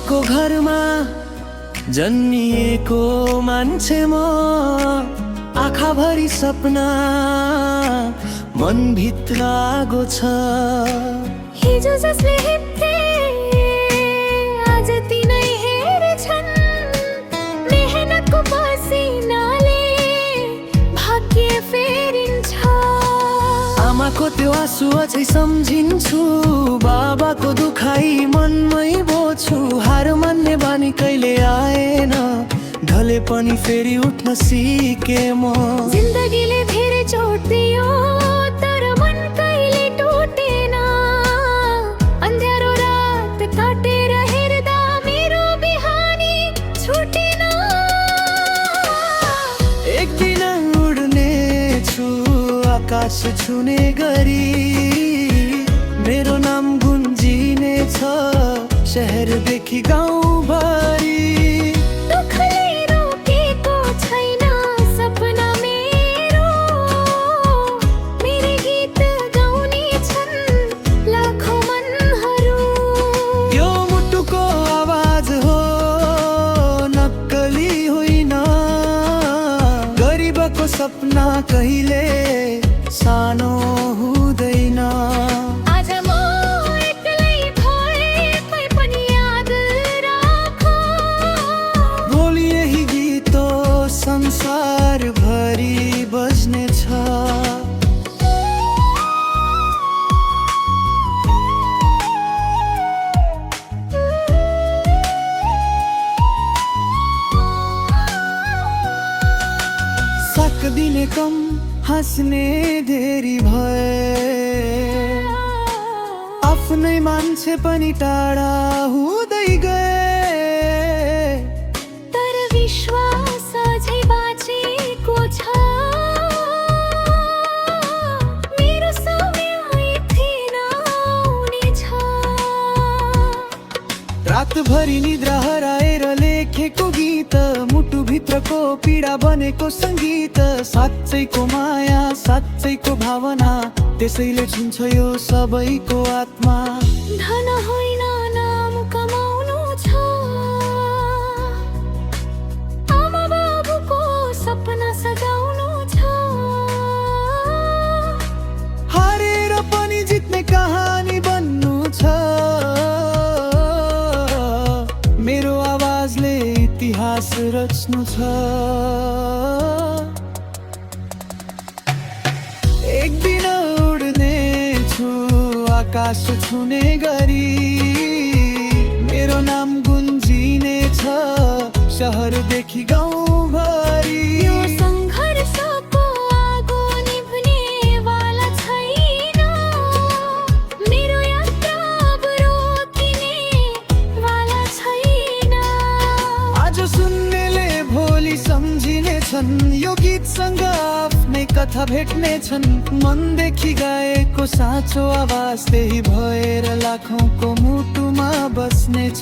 आमाको घरमा जन्मिएको मान्छे म, आँखाभरि सपना मनभित्र आगो छ। हिजो जसले हेप्थे आज तिनै हेर्छन्, मेहनतको पसिनाले भाग्य फेरिन्छ। आमाको त्यो आँसु अझै सम्झिन्छु, बाबाको दुखाइ मनमै बोछु। हार मान्ने बानी कहिले आएन, ढले पनि फेरि उठ्न सिके म। जिन्दगीले धेरै चोट दियो तर मन कहिले टुटेन। अन्ध्यारो रात काटेर हेर्दा मेरो बिहानी छुटेन। एक दिन उड्ने छु आकाश छुने गरी, मेरो नाम गुन्जिने छ शहरदेखि गाउँभरि। दुःखले रोकेको छैन सपना मेरो, मेरै गीत गाउने छन् लाखौँ मनहरू। यो मुटुको आवाज हो नक्कली होइन, गरिबको सपना कहिले सानो हुँदैन। आज म एक्लै भए पनि याद राख, भोलि यही गीत संसारभरि बज्नेछ। साक दिने कम हाँस्ने धेरै भए, आफ्नै मान्छे पनि टाढा हुँदै गए। तर विश्वास अझै बाँचेको छ, मेरो समय थिएन आउनेछ। रातभरि निद्रा हराएर लेखेको गीत, मुटुभित्रको पीडा बनेको सङ्गीत। साँच्चैको माया साँच्चैको भावना, त्यसैले छुन्छ यो सबैको आत्मा। धन होइन नाम कमाउनु छ, आमा बाबुको सपना सजाउनु छ। हारेर पनि जित्ने कहानी बन्नु छ, मेरो आवाजले इतिहास रच्नु छ। एक दिन उड्ने छु आकाश छुने गरी, मेरो नाम गुन्जिने छ शहरदेखि गाउँभरि। यो सङ्घर्षको आगो निभ्नेवाला छैन, मेरो यात्रा अब रोकिनेवाला छैन। आज सुन्नेले भोलि सम्झिने छन्, यो गीतसँग आफ्नै कथा भेट्ने छन्। मनदेखि गाएको साँचो आवाज त्यही भएर लाखौँको मुटुमा बस्नेछ।